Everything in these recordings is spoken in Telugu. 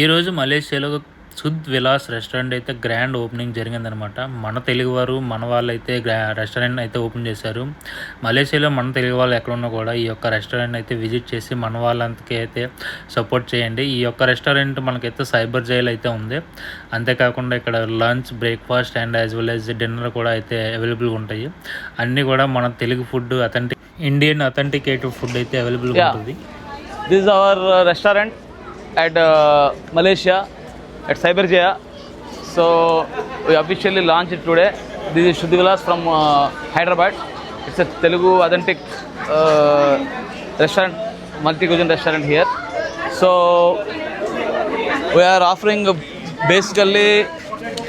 ఈరోజు మలేషియాలో సుద్ విలాస్ రెస్టారెంట్ అయితే గ్రాండ్ ఓపెనింగ్ జరిగిందనమాట. మన తెలుగువారు మన వాళ్ళైతే రెస్టారెంట్ అయితే ఓపెన్ చేశారు. మలేషియాలో మన తెలుగు వాళ్ళు ఎక్కడున్నా కూడా ఈ యొక్క రెస్టారెంట్ అయితే విజిట్ చేసి మన వాళ్ళంతకి అయితే సపోర్ట్ చేయండి. ఈ యొక్క రెస్టారెంట్ మనకైతే సైబర్ జైల్ అయితే ఉంది. అంతేకాకుండా ఇక్కడ lunch, breakfast and as well as dinner కూడా అయితే అవైలబుల్గా ఉంటాయి. అన్నీ కూడా మన తెలుగు ఫుడ్ ఇండియన్ అథెంటికేటివ్ ఫుడ్ అయితే అవైలబుల్గా ఉంటుంది. This is our restaurant at Malaysia at Cyberjaya. So we officially launched it today. This is Shuddhi Vilas from Hyderabad. It's a Telugu authentic restaurant, multi-cuisine restaurant here. So we are offering basically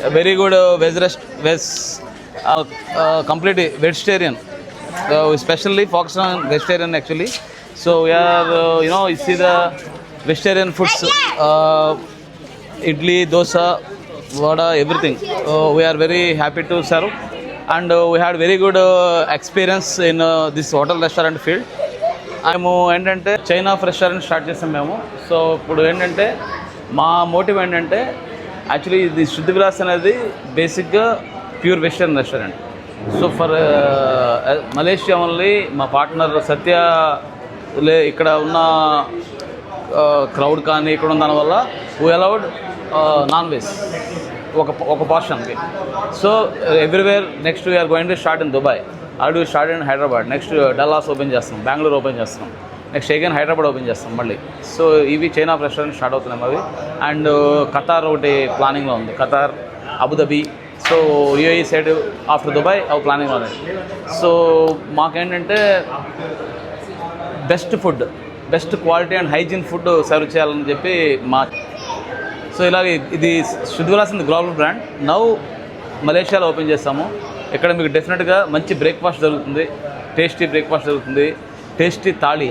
a very good completely vegetarian. We specially focus on vegetarian actually. So we are you see the vegetarian foods, idli, dosa, vada, everything. We are very happy to serve, and we had very good experience in this hotel restaurant field. మేము ఏంటంటే చైన్ ఆఫ్ రెస్టారెంట్ స్టార్ట్ చేసాం మేము. సో ఇప్పుడు ఏంటంటే మా మోటివ్ ఏంటంటే యాక్చువల్లీ ఇది శుద్ధి విలాస్ అనేది బేసిక్గా pure vegetarian restaurant. So for Malaysia only మా పార్ట్నర్ సత్య ఇక్కడ ఉన్న క్రౌడ్ కానీ ఇక్కడ ఉన్న దానివల్ల వీ అలౌడ్ నాన్ వెజ్ ఒక పోర్షన్కి. So everywhere next we are going to start in Dubai, already start in Hyderabad, next Dallas open చేస్తాం, బెంగళూరు ఓపెన్ చేస్తాం, నెక్స్ట్ అగైన్ హైదరాబాద్ ఓపెన్ చేస్తాం మళ్ళీ. సో ఇవి చైన్ ఆఫ్ రెస్టారెంట్ స్టార్ట్ అవుతున్నాయి అవి. అండ్ ఖతార్ ఒకటి ప్లానింగ్లో ఉంది, Qatar, Abu Dhabi. So UAE side after Dubai అవి ప్లానింగ్లో ఉన్నాయి. సో మాకేంటంటే best quality and hygiene food serve చేయాలని చెప్పి సో ఇలాగ ఇది Shuddhi Vilas in global brand. Now మలేషియాలో ఓపెన్ చేస్తాము. ఇక్కడ మీకు డెఫినెట్గా మంచి బ్రేక్ఫాస్ట్ జరుగుతుంది, టేస్టీ బ్రేక్ఫాస్ట్ జరుగుతుంది, టేస్టీ థాళీ,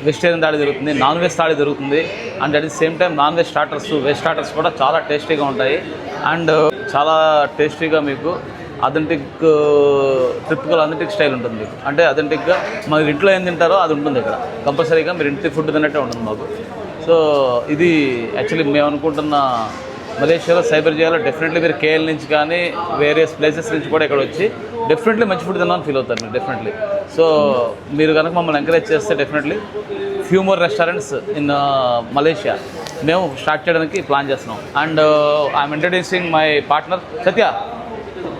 వెజిటేరియన్ థాళీ జరుగుతుంది, నాన్ వెజ్ థాళీ జరుగుతుంది. And at the same time non veg starters కూడా చాలా టేస్టీగా ఉంటాయి. అండ్ చాలా టేస్టీగా మీకు అథెంటిక్ ట్రిప్కల్ అథెంటిక్ స్టైల్ ఉంటుంది మీకు. అంటే అథెంటిక్గా మన ఇంట్లో ఏం తింటారో అది ఉంటుంది ఇక్కడ. కంపల్సరీగా మీరు ఇంటి ఫుడ్ తిన్నట్టే ఉంటుంది మాకు. సో ఇది యాక్చువల్లీ మేము అనుకుంటున్న మలేషియాలో సైబర్జయాలో డెఫినెట్లీ మీరు కేఎల్ నుంచి కానీ వేరియస్ ప్లేసెస్ నుంచి కూడా ఇక్కడ వచ్చి డెఫినెట్లీ మంచి ఫుడ్ తిన్నామని ఫీల్ అవుతారు మీరు డెఫినెట్లీ. సో మీరు కనుక మమ్మల్ని ఎంకరేజ్ చేస్తే definitely few more restaurants in Malaysia మేము స్టార్ట్ చేయడానికి ప్లాన్ చేస్తున్నాం. And I'm introducing my partner Satya.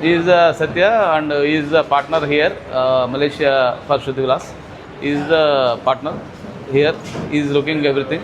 He is Satya and he is the partner here, Malaysia for Shuddhi Vilas. He is the partner here. He is looking everything.